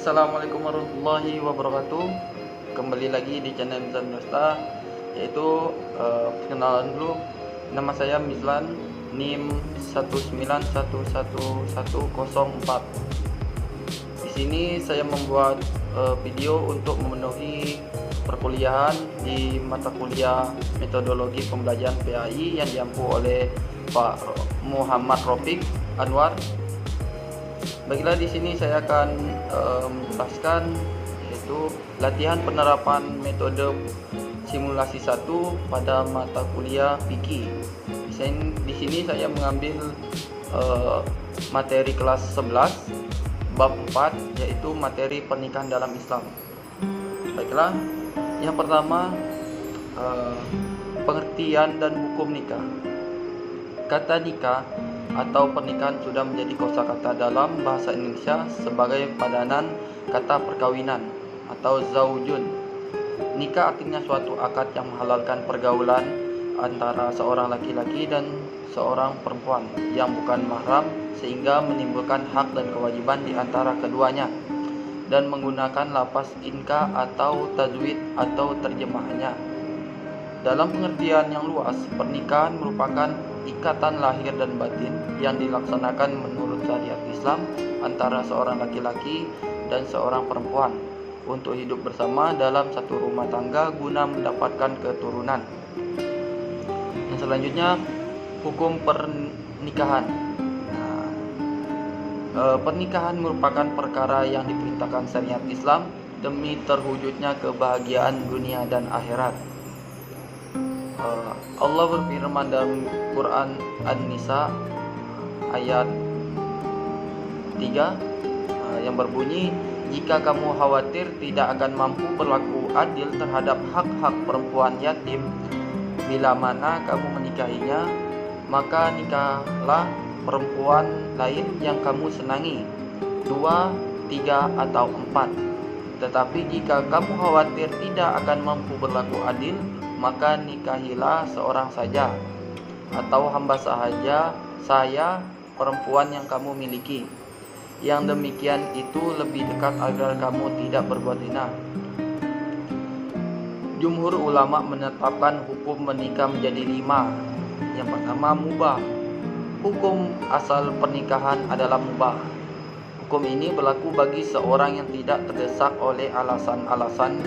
Assalamualaikum warahmatullahi wabarakatuh. Kembali lagi di channel Mizlan Nusta, yaitu perkenalan dulu. Nama saya Mizlan, NIM 1911104. Di sini saya membuat video untuk memenuhi perkuliahan di mata kuliah metodologi pembelajaran PAI yang diampu oleh Pak Muhammad Rafiq Anwar. Baiklah, di sini saya akan menjelaskan yaitu latihan penerapan metode simulasi 1 pada mata kuliah fikih. Di sini saya mengambil materi kelas 11 bab 4, yaitu materi pernikahan dalam Islam. Baiklah, yang pertama pengertian dan hukum nikah. Kata nikah atau pernikahan sudah menjadi kosakata dalam bahasa Indonesia sebagai padanan kata perkawinan atau zaujun. Nikah artinya suatu akad yang menghalalkan pergaulan antara seorang laki-laki dan seorang perempuan yang bukan mahram, sehingga menimbulkan hak dan kewajiban di antara keduanya, dan menggunakan lafaz inka atau tajwid atau terjemahannya. Dalam pengertian yang luas, pernikahan merupakan ikatan lahir dan batin yang dilaksanakan menurut syariat Islam antara seorang laki-laki dan seorang perempuan untuk hidup bersama dalam satu rumah tangga guna mendapatkan keturunan. Yang selanjutnya, hukum pernikahan. Pernikahan merupakan perkara yang diperintahkan syariat Islam demi terwujudnya kebahagiaan dunia dan akhirat. Allah berfirman dalam Quran An-Nisa ayat 3 yang berbunyi, "Jika kamu khawatir tidak akan mampu berlaku adil terhadap hak-hak perempuan yatim bila mana kamu menikahinya, maka nikahlah perempuan lain yang kamu senangi, 2, 3, atau 4. Tetapi jika kamu khawatir tidak akan mampu berlaku adil, maka nikahilah seorang saja atau hamba sahaja saya perempuan yang kamu miliki. Yang demikian itu lebih dekat agar kamu tidak berbuat zina." Jumhur ulama menetapkan hukum menikah menjadi 5. Yang pertama, mubah. Hukum asal pernikahan adalah mubah. Hukum ini berlaku bagi seorang yang tidak terdesak oleh alasan-alasan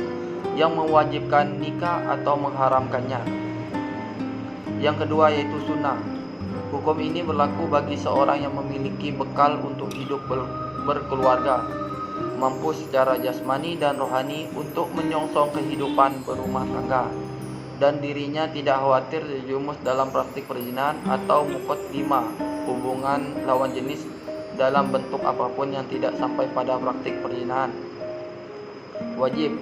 yang mewajibkan nikah atau mengharamkannya. Yang kedua yaitu sunnah. Hukum ini berlaku bagi seorang yang memiliki bekal untuk hidup berkeluarga, mampu secara jasmani dan rohani untuk menyongsong kehidupan berumah tangga, dan dirinya tidak khawatir terjerumus dalam praktik perzinahan atau muqaddimah, hubungan lawan jenis dalam bentuk apapun yang tidak sampai pada praktik perzinahan. Wajib.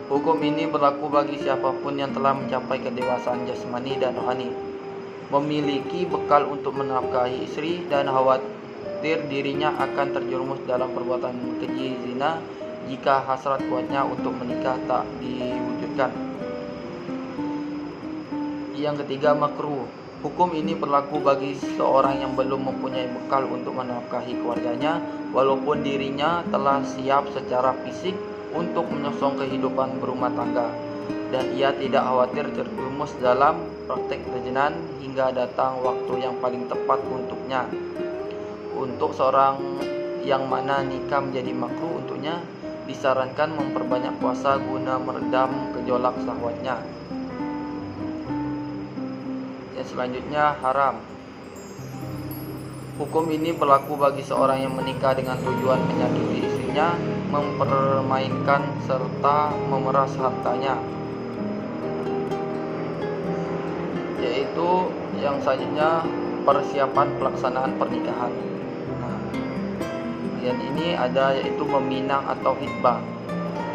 Hukum ini berlaku bagi siapapun yang telah mencapai kedewasaan jasmani dan rohani, memiliki bekal untuk menafkahi istri, dan khawatir dirinya akan terjerumus dalam perbuatan keji zina jika hasrat kuatnya untuk menikah tak diwujudkan. Yang ketiga, makruh. Hukum ini berlaku bagi seorang yang belum mempunyai bekal untuk menafkahi keluarganya, walaupun dirinya telah siap secara fisik untuk menyongsong kehidupan berumah tangga, dan ia tidak khawatir terjerumus dalam praktek perzinahan hingga datang waktu yang paling tepat untuknya. Untuk seorang yang mana nikah menjadi makruh untuknya, disarankan memperbanyak puasa guna meredam gejolak syahwatnya. Yang selanjutnya, haram. Hukum ini berlaku bagi seorang yang menikah dengan tujuan menyakiti istrinya, mempermainkan serta memeras hartanya. Yaitu yang selanjutnya, persiapan pelaksanaan pernikahan. Dan ini ada yaitu meminang atau hitbah.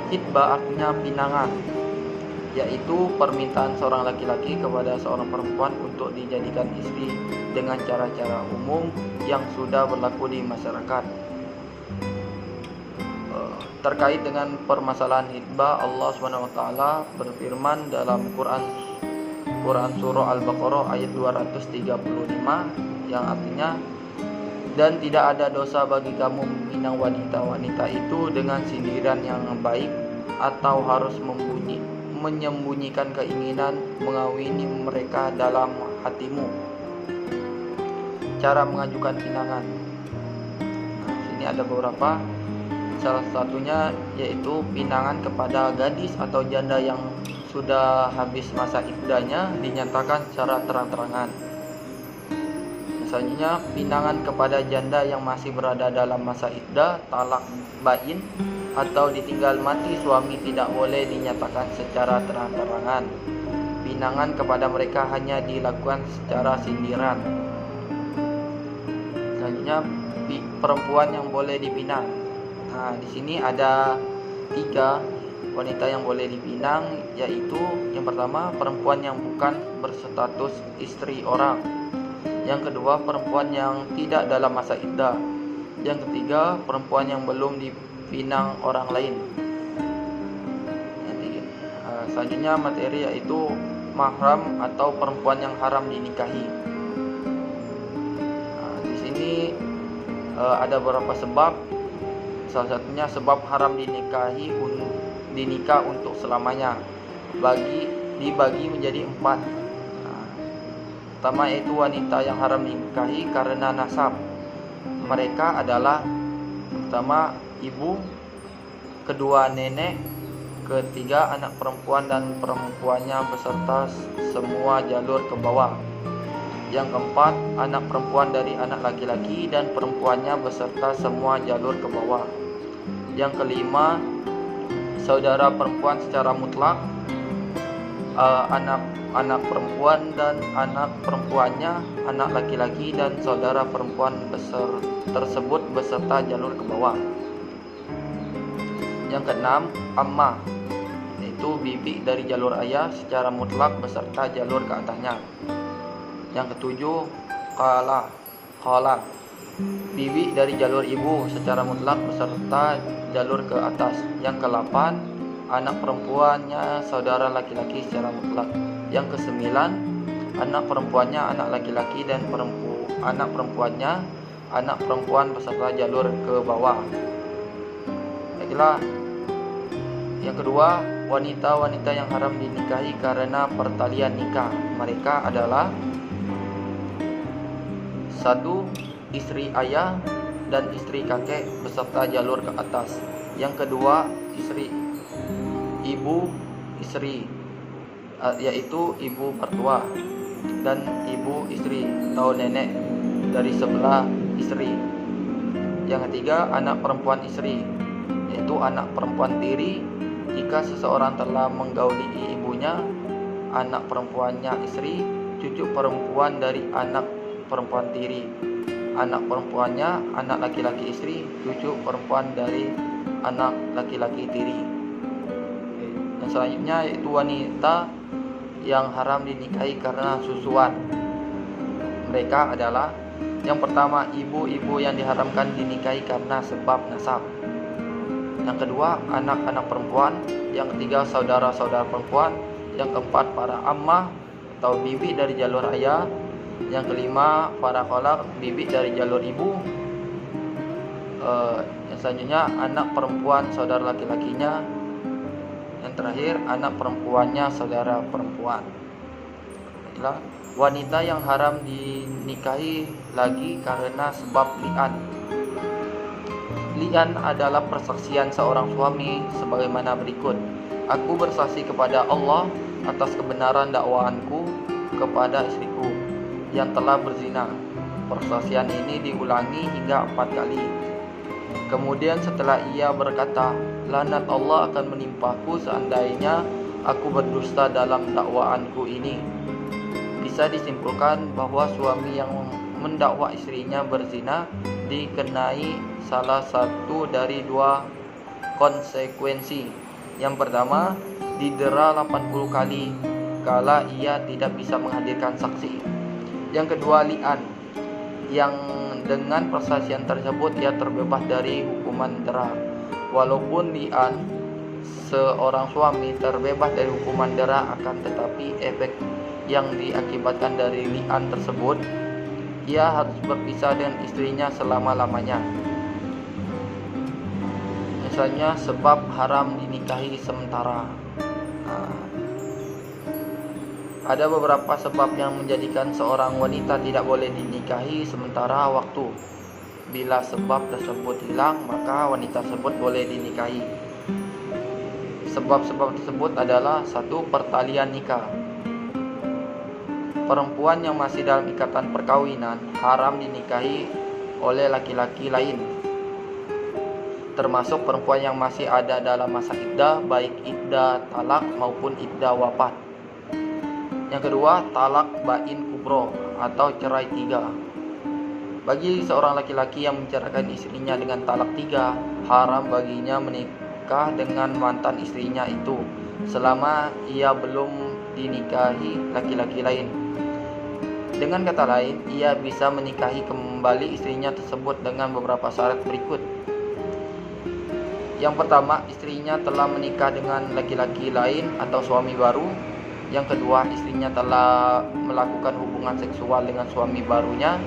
Hitbah artinya pinangan, yaitu permintaan seorang laki-laki kepada seorang perempuan untuk dijadikan istri dengan cara-cara umum yang sudah berlaku di masyarakat. Terkait dengan permasalahan hitbah, Allah SWT berfirman dalam Quran surah Al-Baqarah ayat 235 yang artinya, Dan tidak ada dosa bagi kamu meminang wanita-wanita itu dengan sindiran yang baik, atau harus menyembunyikan keinginan mengawini mereka dalam hatimu. Cara mengajukan pinangan. Nah, sini ada beberapa. Salah satunya yaitu pinangan kepada gadis atau janda yang sudah habis masa iddahnya dinyatakan secara terang-terangan. Selanjutnya, pinangan kepada janda yang masih berada dalam masa iddah, talak bain, atau ditinggal mati suami tidak boleh dinyatakan secara terang-terangan. Pinangan kepada mereka hanya dilakukan secara sindiran. Selanjutnya, perempuan yang boleh dipinang. Nah, di sini ada 3 wanita yang boleh dipinang, yaitu yang pertama, perempuan yang bukan berstatus istri orang. Yang kedua, perempuan yang tidak dalam masa iddah. Yang ketiga, perempuan yang belum dipinang orang lain. Selanjutnya materi yaitu mahram atau perempuan yang haram dinikahi. Di sini ada beberapa sebab. Salah satunya sebab haram dinikah untuk selamanya. Dibagi menjadi 4. Pertama yaitu wanita yang haram dinikahi karena nasab. Mereka adalah pertama ibu, kedua nenek, ketiga anak perempuan dan perempuannya beserta semua jalur ke bawah. Yang keempat, anak perempuan dari anak laki-laki dan perempuannya beserta semua jalur ke bawah. Yang kelima, saudara perempuan secara mutlak, anak perempuan dan anak perempuannya, anak laki-laki dan saudara perempuan tersebut beserta jalur ke bawah. Yang keenam, ammah, yaitu bibi dari jalur ayah secara mutlak beserta jalur ke atasnya. Yang ketujuh, khalah, bibi dari jalur ibu secara mutlak beserta jalur ke atas. Yang ke-8, anak perempuannya saudara laki-laki secara mutlak. Yang ke-9, anak perempuannya anak laki-laki dan anak perempuannya anak perempuan beserta jalur ke bawah. Baiklah. Yang kedua, wanita-wanita yang haram dinikahi karena pertalian nikah. Mereka adalah 1. Istri ayah dan istri kakek beserta jalur ke atas. Yang kedua, yaitu ibu mertua dan ibu istri atau nenek dari sebelah istri. Yang ketiga, anak perempuan istri, yaitu anak perempuan tiri jika seseorang telah menggauli ibunya, anak perempuannya istri, cucu perempuan dari anak perempuan tiri, anak perempuannya anak laki-laki istri, cucu perempuan dari anak laki-laki tiri. Yang selanjutnya yaitu wanita yang haram dinikahi karena susuan. Mereka adalah yang pertama, ibu-ibu yang diharamkan dinikahi karena sebab nasab. Yang kedua, anak-anak perempuan. Yang ketiga, saudara-saudara perempuan. Yang keempat, para ammah atau bibi dari jalur ayah. Yang kelima, para khalaq, bibi dari jalur ibu. Yang selanjutnya, anak perempuan saudara laki-lakinya. Yang terakhir, anak perempuannya saudara perempuan. Itulah wanita yang haram dinikahi lagi karena sebab li'an. Li'an adalah persaksian seorang suami sebagaimana berikut. Aku bersaksi kepada Allah atas kebenaran dakwaanku kepada istriku yang telah berzina. Persaksian ini diulangi hingga 4 kali. Kemudian setelah ia berkata, laknat Allah akan menimpaku seandainya aku berdusta dalam dakwaanku ini. Bisa disimpulkan bahwa suami yang mendakwa istrinya berzina dikenai salah satu dari 2 konsekuensi. Yang pertama, didera 80 kali kala ia tidak bisa menghadirkan saksi. Yang kedua, li'an, yang dengan persaksian tersebut ia terbebas dari hukuman dera. Walaupun li'an, seorang suami terbebas dari hukuman dera, akan tetapi efek yang diakibatkan dari li'an tersebut ia harus berpisah dengan istrinya selama-lamanya. Misalnya sebab haram dinikahi sementara. Ada beberapa sebab yang menjadikan seorang wanita tidak boleh dinikahi sementara waktu. Bila sebab tersebut hilang, maka wanita tersebut boleh dinikahi. Sebab-sebab tersebut adalah: 1. Pertalian nikah. Perempuan yang masih dalam ikatan perkawinan haram dinikahi oleh laki-laki lain, termasuk perempuan yang masih ada dalam masa iddah, baik iddah talak maupun iddah wafat. Yang kedua, talak bain kubro atau cerai 3. Bagi seorang laki-laki yang menceraikan istrinya dengan talak 3, haram baginya menikah dengan mantan istrinya itu selama ia belum dinikahi laki-laki lain. Dengan kata lain, ia bisa menikahi kembali istrinya tersebut dengan beberapa syarat berikut. Yang pertama, istrinya telah menikah dengan laki-laki lain atau suami baru. Yang kedua, istrinya telah melakukan hubungan seksual dengan suami barunya.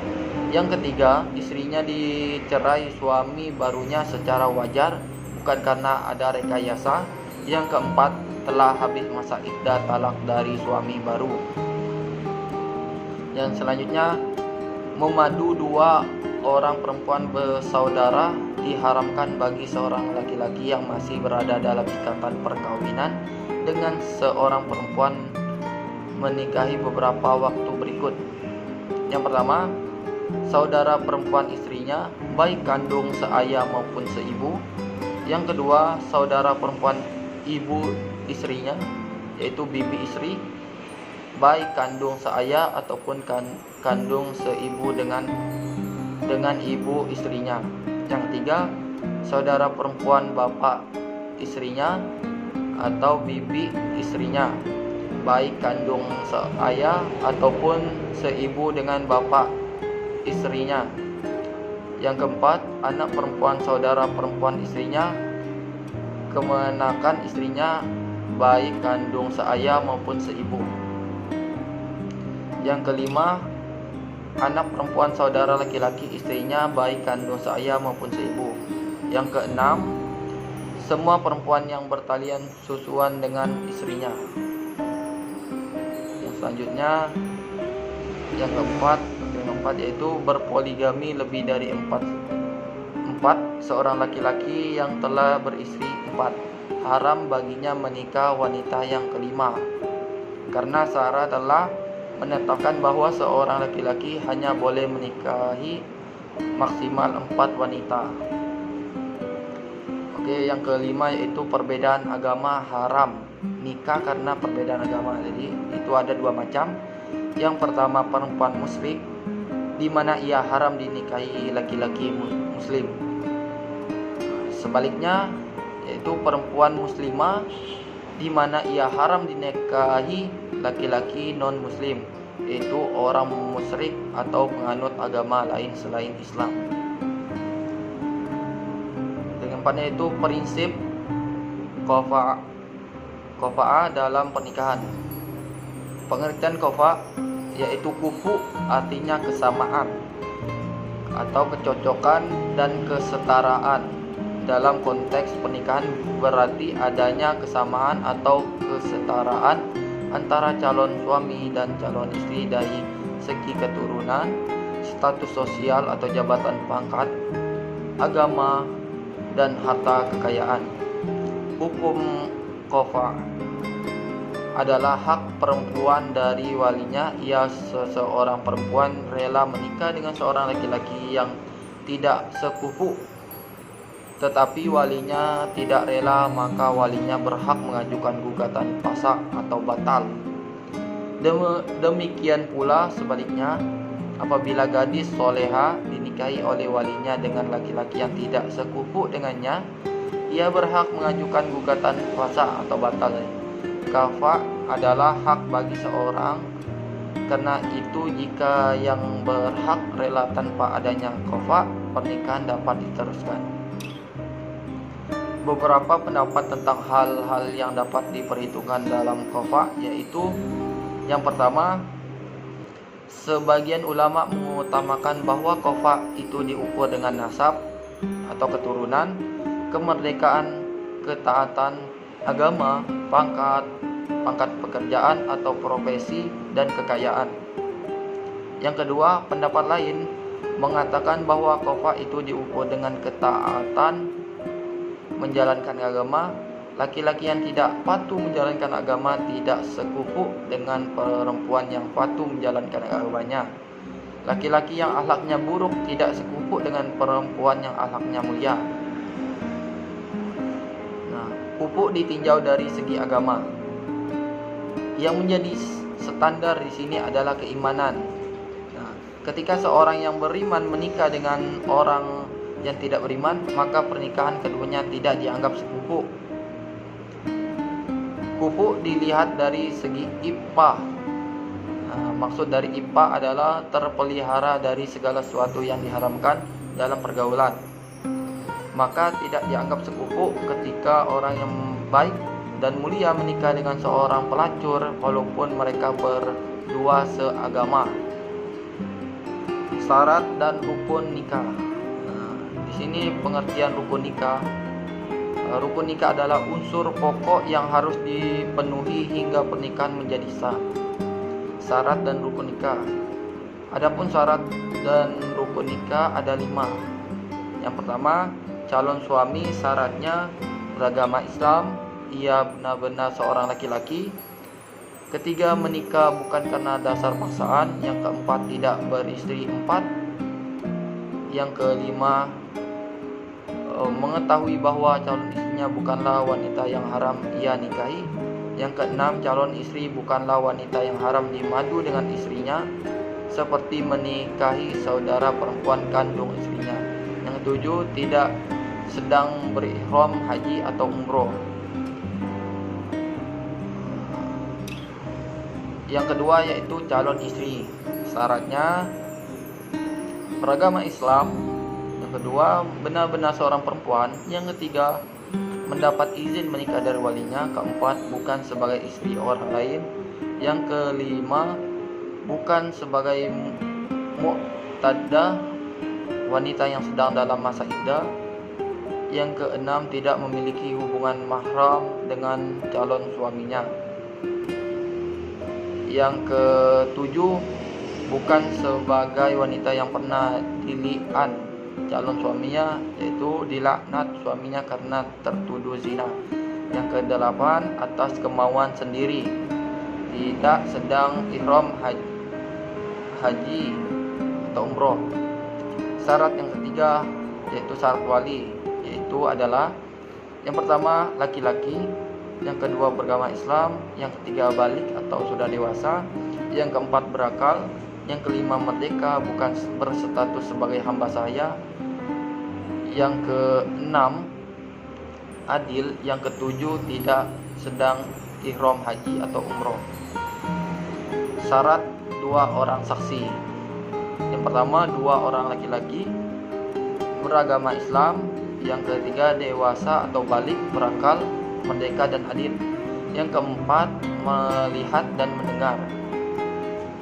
Yang ketiga, istrinya dicerai suami barunya secara wajar, bukan karena ada rekayasa. Yang keempat, telah habis masa iddah talak dari suami baru. Yang selanjutnya, memadu 2 orang perempuan bersaudara diharamkan bagi seorang laki-laki yang masih berada dalam ikatan perkawinan dengan seorang perempuan menikahi beberapa waktu berikut. Yang pertama, saudara perempuan istrinya, baik kandung seayah maupun seibu. Yang kedua, saudara perempuan ibu istrinya, yaitu bibi istri, baik kandung seayah ataupun kandung seibu dengan ibu istrinya. Yang ketiga, saudara perempuan bapak istrinya atau bibi istrinya, baik kandung seayah ataupun seibu dengan bapak istrinya. Yang keempat, anak perempuan saudara perempuan istrinya, kemenakan istrinya, baik kandung seayah maupun seibu. Yang kelima, anak perempuan saudara laki-laki istrinya, baik kandung seayah maupun seibu. Yang keenam, semua perempuan yang bertalian susuan dengan istrinya. Yang selanjutnya, yang keempat yaitu berpoligami lebih dari 4. Seorang laki-laki yang telah beristri 4, haram baginya menikah wanita yang kelima, karena syara telah menetapkan bahwa seorang laki-laki hanya boleh menikahi maksimal 4 wanita. Oke, yang kelima yaitu perbedaan agama haram nikah karena perbedaan agama. Jadi itu ada 2 macam. Yang pertama, perempuan musyrik, di mana ia haram dinikahi laki-laki muslim. Sebaliknya, yaitu perempuan muslimah, di mana ia haram dinikahi laki-laki non-muslim, yaitu orang musyrik atau penganut agama lain selain Islam. Yang keempatnya itu prinsip qafa'ah dalam pernikahan. Pengertian qafa' yaitu kufu, artinya kesamaan atau kecocokan dan kesetaraan. Dalam konteks pernikahan berarti adanya kesamaan atau kesetaraan antara calon suami dan calon istri dari segi keturunan, status sosial atau jabatan pangkat, agama, dan harta kekayaan. Hukum qafa' adalah hak perempuan dari walinya. Ia seseorang perempuan rela menikah dengan seorang laki-laki yang tidak sekufu, tetapi walinya tidak rela, maka walinya berhak mengajukan gugatan fasak atau batal. Demikian pula sebaliknya, apabila gadis soleha dinikahi oleh walinya dengan laki-laki yang tidak sekufu dengannya, ia berhak mengajukan gugatan fasak atau batal. Qafa' adalah hak bagi seorang, karena itu jika yang berhak rela tanpa adanya qafa', pernikahan dapat diteruskan. Beberapa pendapat tentang hal-hal yang dapat diperhitungkan dalam qafa', yaitu yang pertama, Sebagian ulama mengutamakan bahwa kafah itu diukur dengan nasab atau keturunan, kemerdekaan, ketaatan agama, pangkat pekerjaan atau profesi, dan kekayaan. Yang kedua, pendapat lain mengatakan bahwa kafah itu diukur dengan ketaatan menjalankan agama. Laki-laki yang tidak patuh menjalankan agama tidak sekufu dengan perempuan yang patuh menjalankan agamanya. Laki-laki yang akhlaknya buruk tidak sekufu dengan perempuan yang akhlaknya mulia. Nah, pupuk ditinjau dari segi agama. Yang menjadi standar di sini adalah keimanan. Nah, ketika seorang yang beriman menikah dengan orang yang tidak beriman, maka pernikahan keduanya tidak dianggap sekufu. Kufu dilihat dari segi iffah. Maksud dari iffah adalah terpelihara dari segala sesuatu yang diharamkan dalam pergaulan. Maka tidak dianggap sekufu ketika orang yang baik dan mulia menikah dengan seorang pelacur walaupun mereka berdua seagama. Syarat dan rukun nikah. Di sini pengertian rukun nikah. Rukun nikah adalah unsur pokok yang harus dipenuhi hingga pernikahan menjadi sah. Syarat dan rukun nikah. Adapun syarat dan rukun nikah ada 5. Yang pertama, calon suami syaratnya beragama Islam, ia benar-benar seorang laki-laki. Ketiga, menikah bukan karena dasar paksaan. Yang keempat, tidak beristri 4. Yang kelima, mengetahui bahwa calon istrinya bukanlah wanita yang haram ia nikahi. Yang keenam, calon istri bukanlah wanita yang haram dimadu dengan istrinya, seperti menikahi saudara perempuan kandung istrinya. Yang ketujuh, tidak sedang berihram haji atau umroh. Yang kedua yaitu calon istri. Syaratnya beragama Islam. Yang kedua, benar-benar seorang perempuan. Yang ketiga, mendapat izin menikah dari walinya. Keempat, bukan sebagai istri orang lain. Yang kelima, bukan sebagai mu'taddah, wanita yang sedang dalam masa iddah. Yang keenam, tidak memiliki hubungan mahram dengan calon suaminya. Yang ketujuh, bukan sebagai wanita yang pernah dili'an calon suaminya, yaitu dilaknat suaminya karena tertuduh zina. Yang kedelapan, atas kemauan sendiri, tidak sedang ihram haji atau umroh. Syarat yang ketiga yaitu syarat wali, yaitu adalah yang pertama laki-laki, yang kedua beragama Islam, yang ketiga balik atau sudah dewasa, yang keempat berakal, yang kelima merdeka bukan berstatus sebagai hamba sahaya, yang keenam adil, yang ketujuh tidak sedang ihram haji atau umroh. Syarat 2 orang saksi. Yang pertama 2 orang laki-laki beragama Islam, yang ketiga dewasa atau balik, berakal, merdeka dan adil. Yang keempat melihat dan mendengar.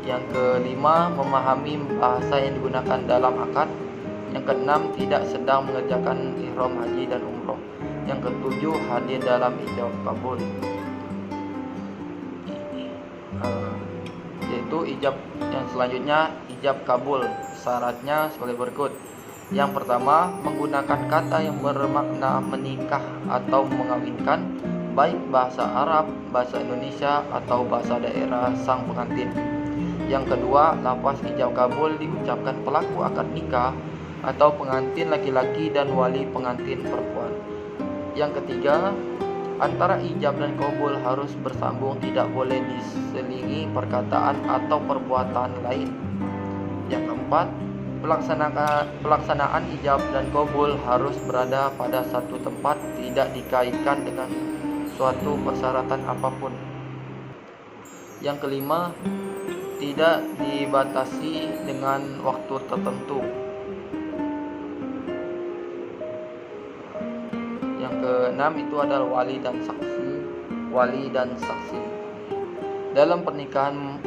Yang kelima, memahami bahasa yang digunakan dalam akad. Yang keenam, tidak sedang mengerjakan ihram haji dan umroh. Yang ketujuh, hadir dalam ijab kabul. Yaitu ijab yang selanjutnya, ijab kabul. Syaratnya sebagai berikut. Yang pertama, menggunakan kata yang bermakna menikah atau mengawinkan, baik bahasa Arab, bahasa Indonesia, atau bahasa daerah sang pengantin. Yang kedua, lafaz ijab kabul diucapkan pelaku akad nikah atau pengantin laki-laki dan wali pengantin perempuan. Yang ketiga, antara ijab dan kabul harus bersambung, tidak boleh diselingi perkataan atau perbuatan lain. Yang keempat, pelaksanaan ijab dan kabul harus berada pada satu tempat, tidak dikaitkan dengan suatu persyaratan apapun. Yang kelima, tidak dibatasi dengan waktu tertentu. Yang keenam itu adalah wali dan saksi. Dalam pernikahan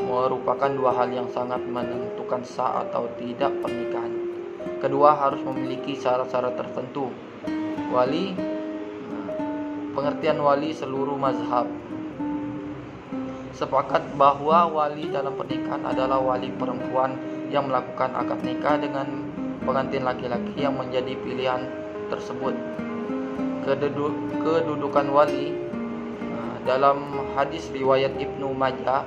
merupakan dua hal yang sangat menentukan sah atau tidak pernikahan. Kedua, harus memiliki syarat-syarat tertentu. Wali, pengertian wali seluruh mazhab sepakat bahwa wali dalam pernikahan adalah wali perempuan yang melakukan akad nikah dengan pengantin laki-laki yang menjadi pilihan tersebut. Kedudukan wali dalam hadis riwayat Ibnu Majah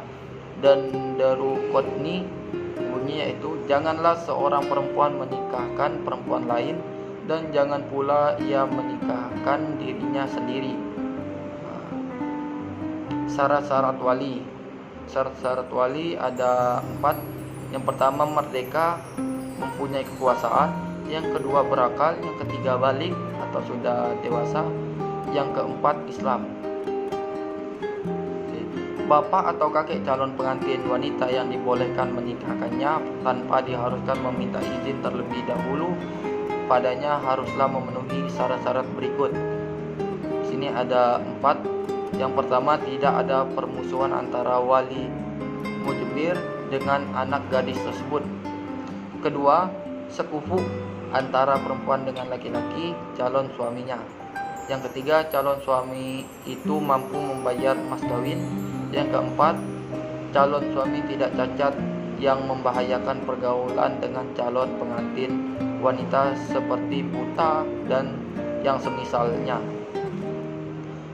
dan Daruqutni bunyinya itu, janganlah seorang perempuan menikahkan perempuan lain dan jangan pula ia menikahkan dirinya sendiri. Syarat-syarat wali. Syarat-syarat wali ada 4. Yang pertama, merdeka, mempunyai kekuasaan. Yang kedua, berakal. Yang ketiga, balik atau sudah dewasa. Yang keempat, Islam. Bapak atau kakek calon pengantin wanita yang dibolehkan menikahkannya tanpa diharuskan meminta izin terlebih dahulu padanya haruslah memenuhi syarat-syarat berikut. Di sini ada 4. Yang pertama, tidak ada permusuhan antara wali mujbir dengan anak gadis tersebut. Kedua, sekufu antara perempuan dengan laki-laki calon suaminya. Yang ketiga, calon suami itu mampu membayar mas kawin. Yang keempat, calon suami tidak cacat yang membahayakan pergaulan dengan calon pengantin wanita seperti buta dan yang semisalnya.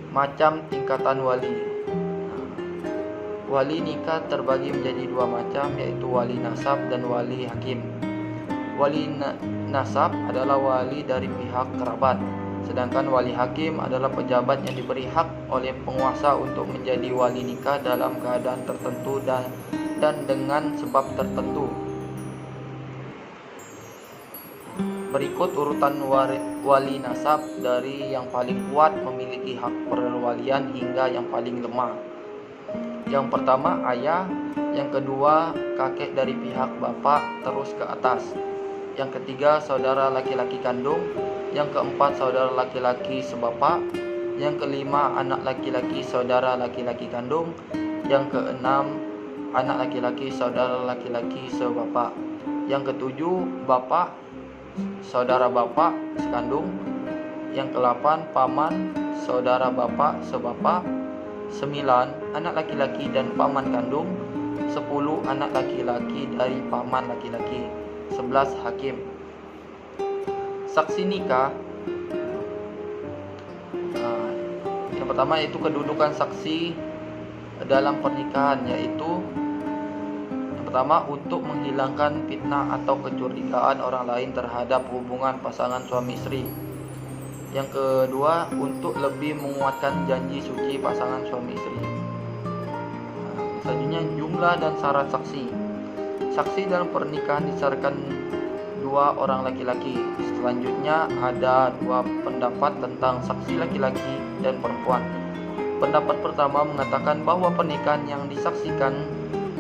Macam tingkatan wali. Wali nikah terbagi menjadi 2 macam, yaitu wali nasab dan wali hakim. Wali nasab adalah wali dari pihak kerabat, sedangkan wali hakim adalah pejabat yang diberi hak oleh penguasa untuk menjadi wali nikah dalam keadaan tertentu dan dengan sebab tertentu. Berikut urutan wali nasab dari yang paling kuat memiliki hak perwalian hingga yang paling lemah. Yang pertama, ayah. Yang kedua, kakek dari pihak bapak terus ke atas. Yang ketiga, saudara laki-laki kandung. Yang keempat, saudara laki-laki sebapak. Yang kelima, anak laki-laki saudara laki-laki kandung. Yang keenam, anak laki-laki saudara laki-laki sebapak. Yang ketujuh, bapak saudara bapak sekandung. Yang ke-8, paman saudara bapak sebapak. 9, anak laki-laki dan paman kandung. 10, anak laki-laki dari paman laki-laki. 11, hakim. Saksi nikah. Yang pertama yaitu kedudukan saksi dalam pernikahan, yaitu pertama, untuk menghilangkan fitnah atau kecurigaan orang lain terhadap hubungan pasangan suami istri. Yang kedua, untuk lebih menguatkan janji suci pasangan suami istri. Selanjutnya, jumlah dan syarat saksi. Saksi dalam pernikahan disyaratkan 2 orang laki-laki. Selanjutnya ada 2 pendapat tentang saksi laki-laki dan perempuan. Pendapat pertama mengatakan bahwa pernikahan yang disaksikan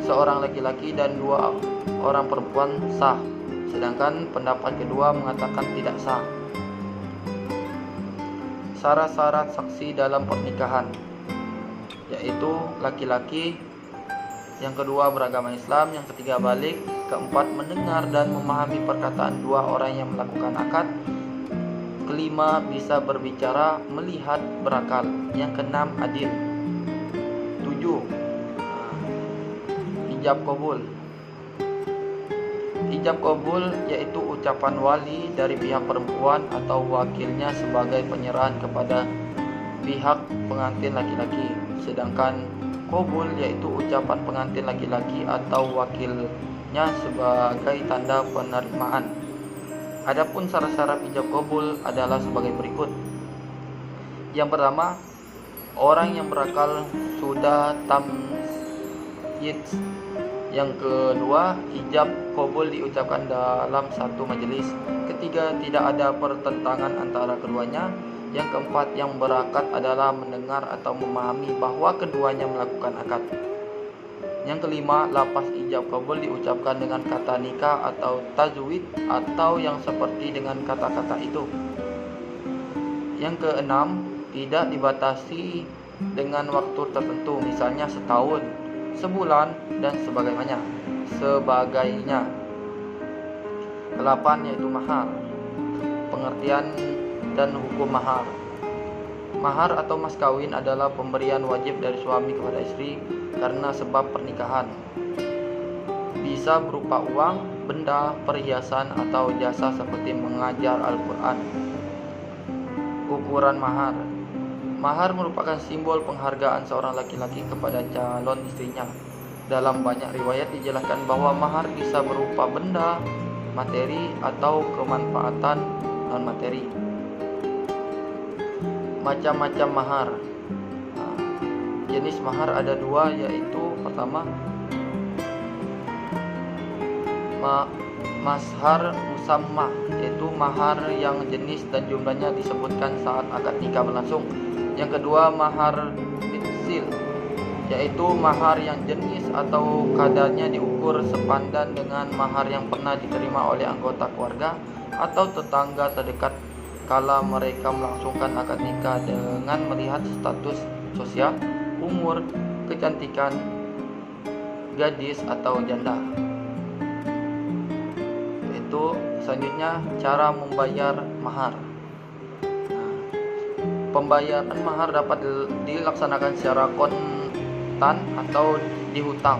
seorang laki-laki dan 2 orang perempuan sah, sedangkan pendapat kedua mengatakan tidak sah. Syarat-syarat saksi dalam pernikahan, yaitu laki-laki, yang kedua beragama Islam, yang ketiga balik, keempat mendengar dan memahami perkataan 2 orang yang melakukan akad, kelima bisa berbicara, melihat, berakal, yang keenam adil. 7. Ijab kabul. Ijab kabul yaitu ucapan wali dari pihak perempuan atau wakilnya sebagai penyerahan kepada pihak pengantin laki-laki. Sedangkan kabul yaitu ucapan pengantin laki-laki atau wakilnya sebagai tanda penerimaan. Adapun syarat-syarat ijab kabul adalah sebagai berikut. Yang pertama, orang yang berakal sudah tamyiz. Yang kedua, ijab kabul diucapkan dalam satu majelis. Ketiga, tidak ada pertentangan antara keduanya. Yang keempat, yang berakad adalah mendengar atau memahami bahwa keduanya melakukan akad. Yang kelima, lafaz ijab kabul diucapkan dengan kata nikah atau tajwid atau yang seperti dengan kata-kata itu. Yang keenam, tidak dibatasi dengan waktu tertentu, misalnya setahun, sebulan, dan sebagainya. Ke-8 yaitu mahar. Pengertian dan hukum mahar. Mahar atau mas kawin adalah pemberian wajib dari suami kepada istri karena sebab pernikahan. Bisa berupa uang, benda, perhiasan, atau jasa seperti mengajar Al-Quran. Ukuran mahar. Mahar merupakan simbol penghargaan seorang laki-laki kepada calon istrinya. Dalam banyak riwayat dijelaskan bahwa mahar bisa berupa benda, materi, atau kemanfaatan non-materi. Macam-macam mahar. Jenis mahar ada dua, yaitu pertama mashar musammah, yaitu mahar yang jenis dan jumlahnya disebutkan saat akad nikah berlangsung. Yang kedua mahar bitsil, yaitu mahar yang jenis atau kadarnya diukur sepandan dengan mahar yang pernah diterima oleh anggota keluarga atau tetangga terdekat kala mereka melangsungkan akad nikah dengan melihat status sosial, umur, kecantikan gadis atau janda. Itu selanjutnya cara membayar mahar. Pembayaran mahar dapat dilaksanakan secara kontan atau dihutang.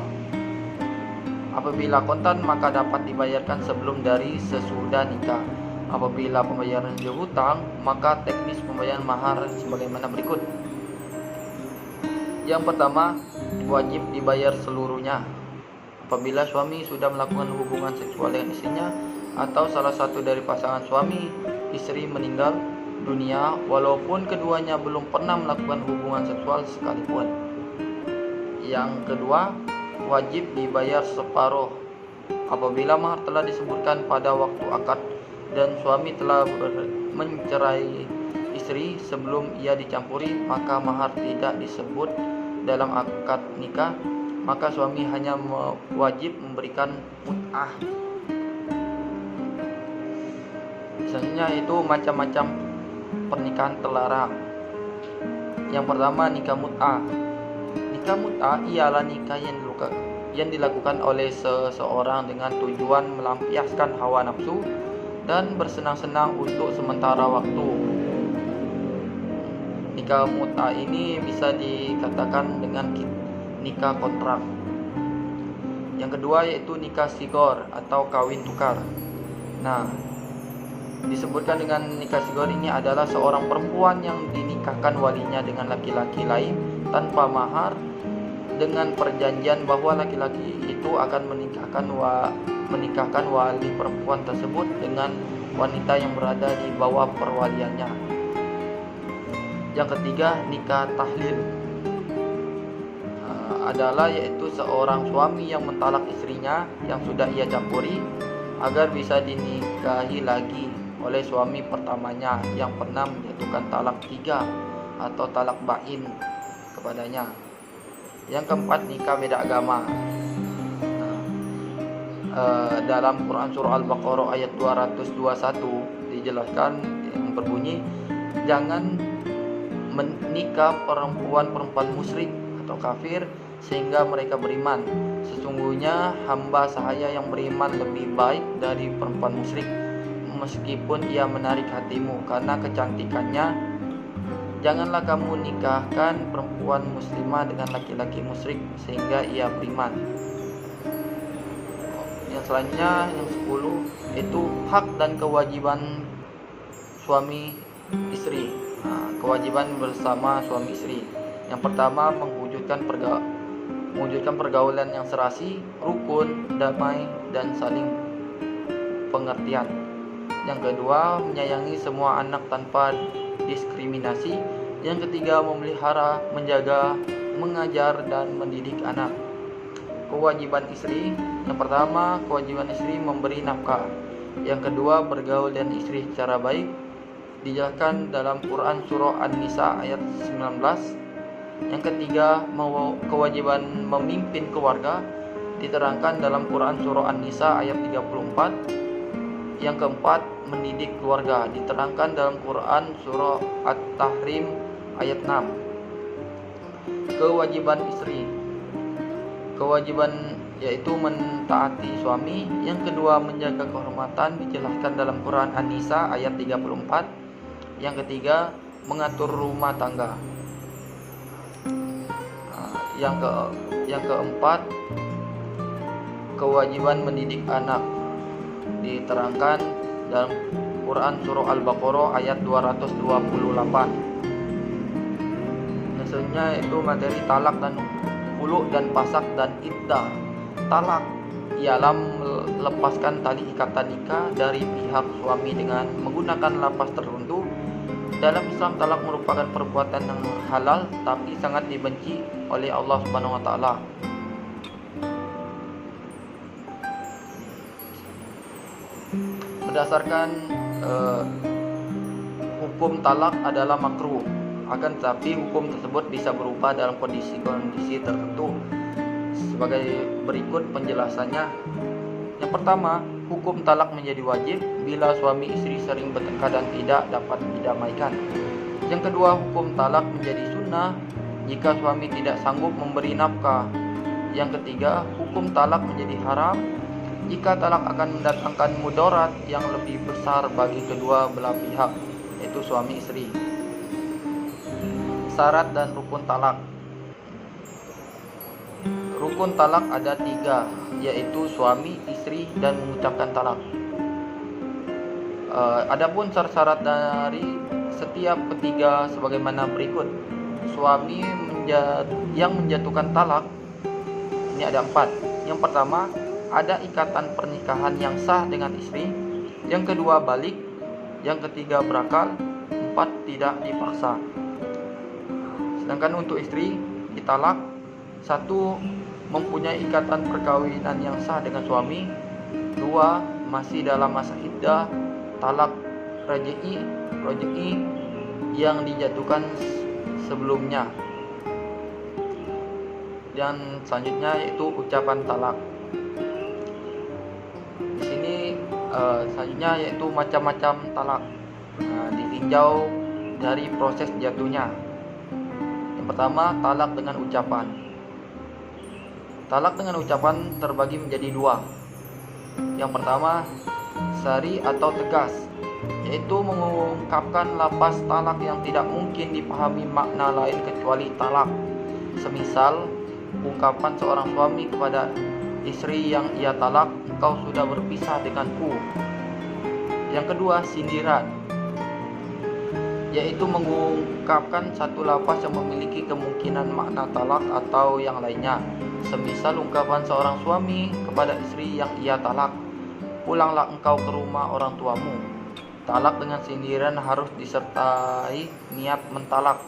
Apabila kontan maka dapat dibayarkan sebelum dari sesudah nikah. Apabila pembayaran dihutang maka teknis pembayaran mahar sebagaimana berikut. Yang pertama, wajib dibayar seluruhnya. Apabila suami sudah melakukan hubungan seksual dengan istrinya atau salah satu dari pasangan suami istri meninggal dunia walaupun keduanya belum pernah melakukan hubungan seksual sekalipun. Yang kedua, wajib dibayar separuh. Apabila mahar telah disebutkan pada waktu akad dan suami telah mencerai istri sebelum ia dicampuri, maka mahar tidak disebut dalam akad nikah, maka suami hanya wajib memberikan mut'ah. Misalnya itu macam-macam pernikahan terlarang. Yang pertama, nikah mut'ah. Nikah mut'ah ialah nikah yang dilakukan oleh seseorang dengan tujuan melampiaskan hawa nafsu dan bersenang-senang untuk sementara waktu. Nikah mut'ah ini bisa dikatakan dengan nikah kontrak. Yang kedua yaitu nikah sigor atau kawin tukar. Nah, disebutkan dengan nikah sigor ini adalah seorang perempuan yang dinikahkan walinya dengan laki-laki lain tanpa mahar dengan perjanjian bahwa laki-laki itu akan menikahkan wali perempuan tersebut dengan wanita yang berada di bawah perwaliannya. Yang ketiga, nikah tahlil adalah yaitu seorang suami yang mentalak istrinya yang sudah ia campuri agar bisa dinikahi lagi oleh suami pertamanya yang pernah menjatuhkan talak 3 atau talak bain kepadanya. Yang keempat, nikah beda agama. Dalam Quran surah Al-Baqarah ayat 221 dijelaskan yang berbunyi, jangan menikah perempuan musyrik atau kafir sehingga mereka beriman. Sesungguhnya hamba sahaya yang beriman lebih baik dari perempuan musyrik, meskipun ia menarik hatimu karena kecantikannya. Janganlah kamu nikahkan perempuan muslimah dengan laki-laki musyrik sehingga ia beriman. Yang selanjutnya, yang 10, itu hak dan kewajiban suami istri. Kewajiban bersama suami istri. Yang pertama, mewujudkan pergaulan yang serasi, rukun, damai, dan saling pengertian. Yang kedua, menyayangi semua anak tanpa diskriminasi. Yang ketiga, memelihara, menjaga, mengajar, dan mendidik anak. Kewajiban istri. Yang pertama, kewajiban istri memberi nafkah. Yang kedua, bergaul dengan istri secara baik. Dijelaskan dalam Quran surah An-Nisa ayat 19. Yang ketiga, kewajiban memimpin keluarga. Diterangkan dalam Quran surah An-Nisa ayat 34. Yang keempat, mendidik keluarga. Diterangkan dalam Quran surah At-Tahrim ayat 6. Kewajiban istri. kewajiban yaitu mentaati suami. Yang kedua, menjaga kehormatan, dijelaskan dalam Quran An-Nisa ayat 34. Yang ketiga, mengatur rumah tangga. Yang keempat, kewajiban mendidik anak, diterangkan dalam Quran surah Al-Baqarah ayat 228. Maksudnya itu materi talak dan khulu dan pasak dan iddah. Talak ialah melepaskan tali ikatan nikah dari pihak suami dengan menggunakan lafaz tertentu. Dalam Islam, talak merupakan perbuatan yang halal tapi sangat dibenci oleh Allah Subhanahu wa taala. Berdasarkan hukum talak adalah makruh. Akan tetapi hukum tersebut bisa berubah dalam kondisi-kondisi tertentu. Sebagai berikut penjelasannya. Yang pertama, hukum talak menjadi wajib bila suami istri sering bertengkar dan tidak dapat didamaikan. Yang kedua, hukum talak menjadi sunnah jika suami tidak sanggup memberi nafkah. Yang ketiga, hukum talak menjadi haram jika talak akan mendatangkan mudarat yang lebih besar bagi kedua belah pihak, yaitu suami istri. Syarat dan rukun talak. Rukun talak ada 3, yaitu suami, istri, dan mengucapkan talak. Adapun syarat dari setiap ketiga sebagaimana berikut. Suami yang menjatuhkan talak ini ada 4. Yang pertama, ada ikatan pernikahan yang sah dengan istri. Yang kedua, balik. Yang ketiga, berakal. 4, tidak dipaksa. Sedangkan untuk istri ditalak, 1, mempunyai ikatan perkawinan yang sah dengan suami. 2, masih dalam masa iddah. Talak raj'i yang dijatuhkan sebelumnya. Dan selanjutnya yaitu ucapan talak. Di sini selanjutnya yaitu macam-macam talak, ditinjau dari proses jatuhnya. Yang pertama, talak dengan ucapan. Talak dengan ucapan terbagi menjadi 2. Yang pertama, sari atau tegas, yaitu mengungkapkan lafaz talak yang tidak mungkin dipahami makna lain kecuali talak. Semisal ungkapan seorang suami kepada istri yang ia talak, engkau sudah berpisah denganku. Yang kedua, sindiran, yaitu mengungkapkan satu lafaz yang memiliki kemungkinan makna talak atau yang lainnya. Semisal ungkapan seorang suami kepada istri yang ia talak, pulanglah engkau ke rumah orang tuamu. Talak dengan sindiran harus disertai niat mentalak.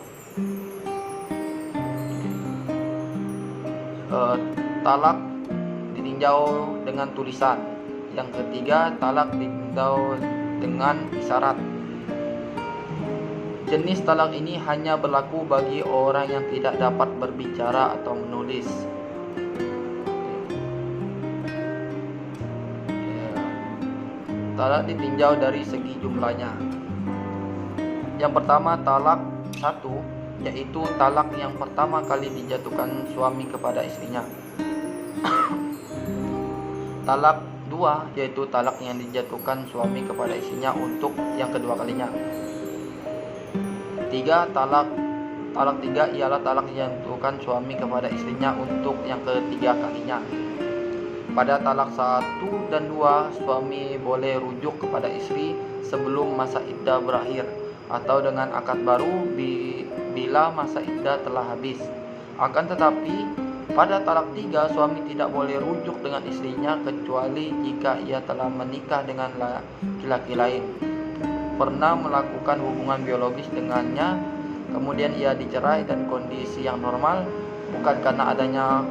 Talak ditinjau dengan tulisan. Yang ketiga, talak ditinjau dengan isyarat. Jenis talak ini hanya berlaku bagi orang yang tidak dapat berbicara atau menulis. Talak ditinjau dari segi jumlahnya. Yang pertama, talak 1, yaitu talak yang pertama kali dijatuhkan suami kepada istrinya. Talak 2, yaitu talak yang dijatuhkan suami kepada istrinya untuk yang kedua kalinya. 3, talak 3 ialah talak yang dijatuhkan suami kepada istrinya untuk yang ketiga kalinya. Pada talak 1 dan 2, suami boleh rujuk kepada istri sebelum masa iddah berakhir atau dengan akad baru bila masa iddah telah habis. Akan tetapi pada talak 3, suami tidak boleh rujuk dengan istrinya kecuali jika ia telah menikah dengan laki-laki lain, pernah melakukan hubungan biologis dengannya, kemudian ia dicerai dan kondisi yang normal, bukan karena adanya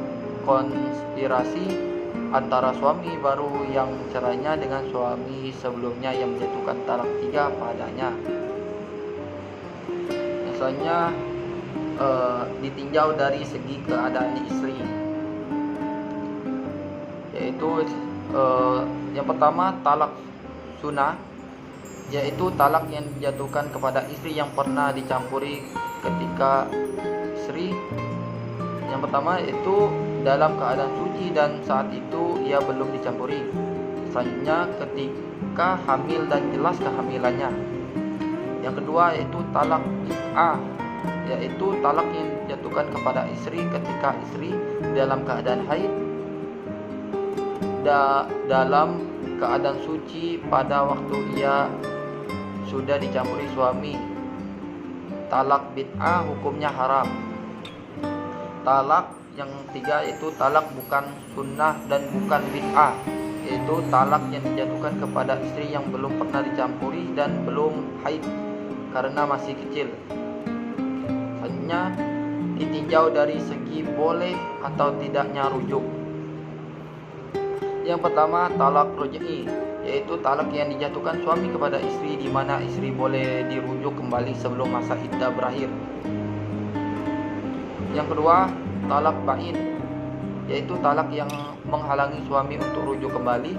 konspirasi antara suami baru yang mencerainya dengan suami sebelumnya yang menjatuhkan talak 3 padanya. Misalnya ditinjau dari segi keadaan istri, yaitu yang pertama, talak sunnah, yaitu talak yang dijatuhkan kepada istri yang pernah dicampuri ketika istri. Yang pertama itu dalam keadaan suci dan saat itu ia belum dicampuri. Selanjutnya ketika hamil dan jelas kehamilannya. Yang kedua yaitu talak bid'ah, yaitu talak yang dijatuhkan kepada istri ketika istri dalam keadaan haid, dalam keadaan suci pada waktu ia sudah dicampuri suami. Talak bid'ah hukumnya haram. Talak yang ketiga yaitu talak bukan sunnah dan bukan bid'ah, yaitu talak yang dijatuhkan kepada istri yang belum pernah dicampuri dan belum haid karena masih kecil. Selanjutnya ditinjau dari segi boleh atau tidaknya rujuk. Yang pertama talak roj'i, yaitu talak yang dijatuhkan suami kepada istri di mana istri boleh dirujuk kembali sebelum masa iddah berakhir. Yang kedua talak ba'in, yaitu talak yang menghalangi suami untuk rujuk kembali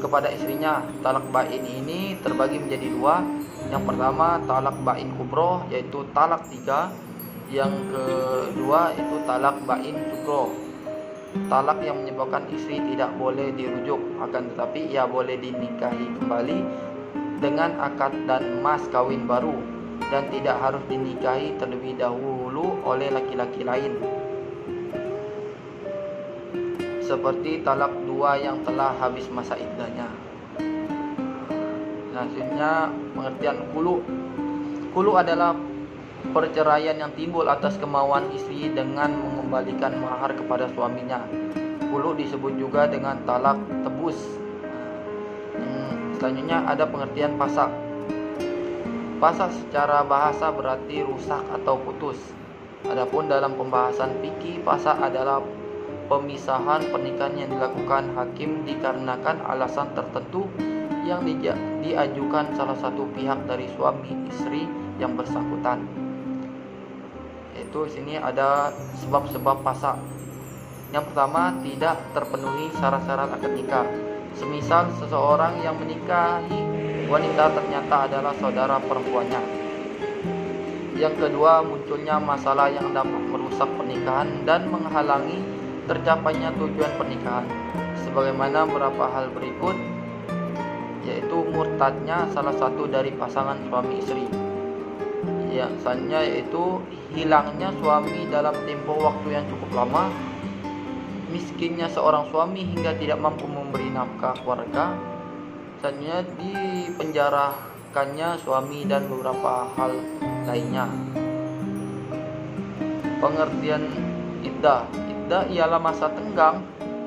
kepada istrinya. Talak ba'in ini terbagi menjadi dua. Yang pertama talak ba'in kubro, yaitu talak 3. Yang kedua itu talak ba'in sugro, talak yang menyebabkan istri tidak boleh dirujuk, akan tetapi ia boleh dinikahi kembali dengan akad dan mas kawin baru dan tidak harus dinikahi terlebih dahulu oleh laki-laki lain, seperti talak 2 yang telah habis masa iddahnya. Selanjutnya pengertian khulu. Khulu adalah perceraian yang timbul atas kemauan istri dengan mengembalikan mahar kepada suaminya. Khulu disebut juga dengan talak tebus. Selanjutnya ada pengertian pasak. Pasak secara bahasa berarti rusak atau putus. Adapun dalam pembahasan fikih, pasak adalah pemisahan pernikahan yang dilakukan hakim dikarenakan alasan tertentu yang diajukan salah satu pihak dari suami istri yang bersangkutan. Yaitu sini ada sebab-sebab pasak. Yang pertama, tidak terpenuhi syarat-syarat akad nikah. Semisal seseorang yang menikahi wanita ternyata adalah saudara perempuannya. Yang kedua, munculnya masalah yang dapat merusak pernikahan dan menghalangi tercapainya tujuan pernikahan, sebagaimana beberapa hal berikut, yaitu murtadnya salah satu dari pasangan suami istri. Yang selanjutnya yaitu hilangnya suami dalam tempo waktu yang cukup lama, miskinnya seorang suami hingga tidak mampu memberi nafkah keluarga, selanjutnya dipenjarakannya suami dan beberapa hal lainnya. Pengertian iddah. Iddah ialah masa tenggang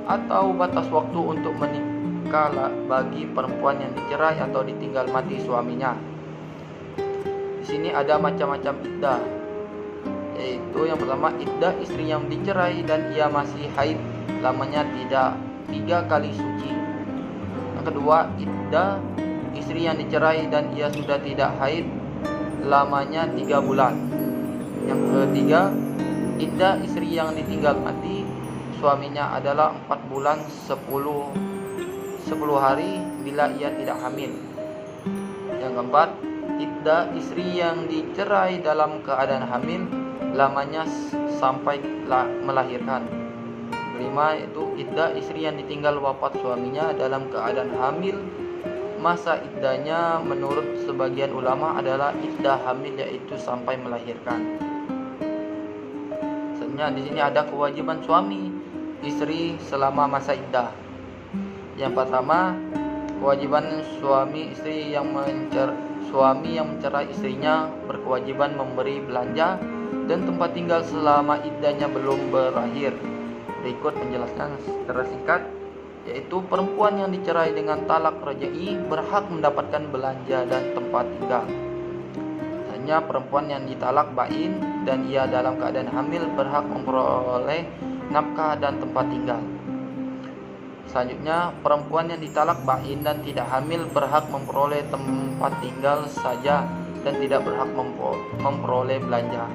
atau batas waktu untuk menikah bagi perempuan yang dicerai atau ditinggal mati suaminya. Di sini ada macam-macam iddah, yaitu yang pertama iddah istri yang dicerai dan ia masih haid, lamanya tidak 3 kali suci. Yang kedua iddah istri yang dicerai dan ia sudah tidak haid, lamanya 3 bulan. Yang ketiga iddah istri yang ditinggal mati suaminya adalah 4 bulan 10 hari bila ia tidak hamil. Yang keempat iddah istri yang dicerai dalam keadaan hamil, lamanya sampai melahirkan. Kelima itu iddah istri yang ditinggal wafat suaminya dalam keadaan hamil, masa iddahnya menurut sebagian ulama adalah iddah hamil, yaitu sampai melahirkan. Sebenarnya di sini ada kewajiban suami istri selama masa iddah. Yang pertama, kewajiban suami yang mencerai istrinya berkewajiban memberi belanja dan tempat tinggal selama iddahnya belum berakhir. Berikut penjelasan secara singkat, yaitu perempuan yang dicerai dengan talak raj'i berhak mendapatkan belanja dan tempat tinggal. Hanya perempuan yang ditalak ba'in dan ia dalam keadaan hamil berhak memperoleh nafkah dan tempat tinggal. Selanjutnya, perempuan yang ditalak ba'in dan tidak hamil berhak memperoleh tempat tinggal saja dan tidak berhak memperoleh belanja.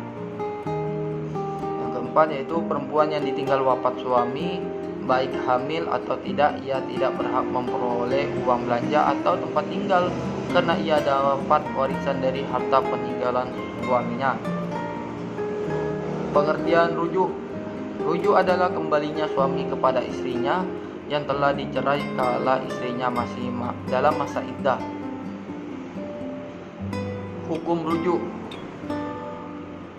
Yang keempat yaitu perempuan yang ditinggal wafat suami, baik hamil atau tidak, ia tidak berhak memperoleh uang belanja atau tempat tinggal karena ia dapat warisan dari harta peninggalan suaminya. Pengertian rujuk. Rujuk adalah kembalinya suami kepada istrinya yang telah dicerai kala istrinya masih dalam masa iddah. Hukum rujuk.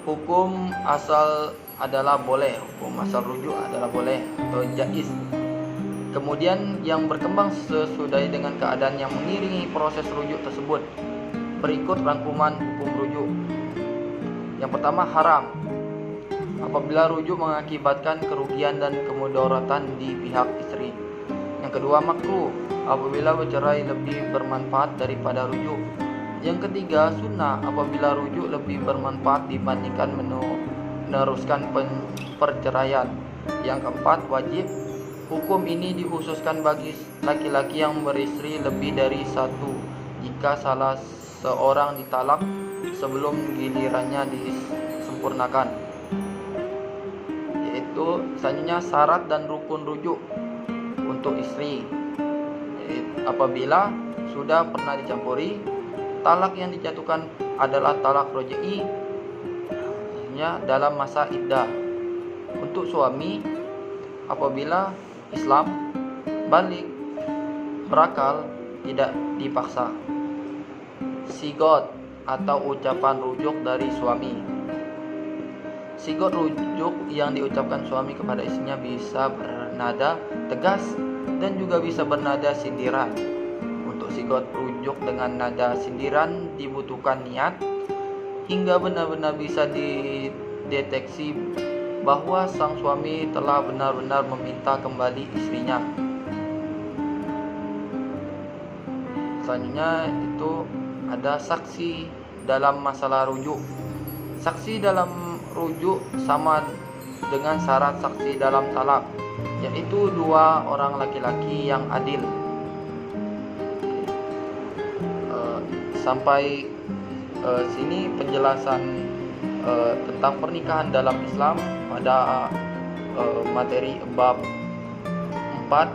Hukum asal adalah boleh, hukum asal rujuk adalah boleh atau jaiz. Kemudian yang berkembang sesuai dengan keadaan yang mengiringi proses rujuk tersebut. Berikut rangkuman hukum rujuk. Yang pertama, haram apabila rujuk mengakibatkan kerugian dan kemudaratan di pihak istri. Yang kedua, makruh apabila bercerai lebih bermanfaat daripada rujuk. Yang ketiga, sunnah apabila rujuk lebih bermanfaat dibandingkan meneruskan perceraian. Yang keempat, wajib. Hukum ini dikhususkan bagi laki-laki yang beristri lebih dari satu jika salah seorang ditalak sebelum gilirannya disempurnakan. Yaitu selanjutnya syarat dan rukun rujuk untuk istri. Apabila sudah pernah dicampuri, talak yang dijatuhkan adalah talak roj'i dalam masa iddah. Untuk suami, apabila Islam, balik, berakal, tidak dipaksa. Sigot atau ucapan rujuk dari suami. Sigot rujuk yang diucapkan suami kepada istrinya bisa bernada tegas dan juga bisa bernada sindiran. Untuk sigot rujuk dengan nada sindiran dibutuhkan niat hingga benar-benar bisa dideteksi bahwa sang suami telah benar-benar meminta kembali istrinya. Selanjutnya itu ada saksi dalam masalah rujuk. Saksi dalam rujuk sama dengan syarat saksi dalam talak, yaitu dua orang laki-laki yang adil. Sampai sini penjelasan tentang pernikahan dalam Islam pada materi bab 4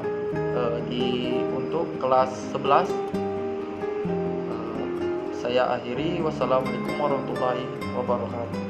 untuk kelas 11. Saya akhiri. Wassalamualaikum warahmatullahi wabarakatuh.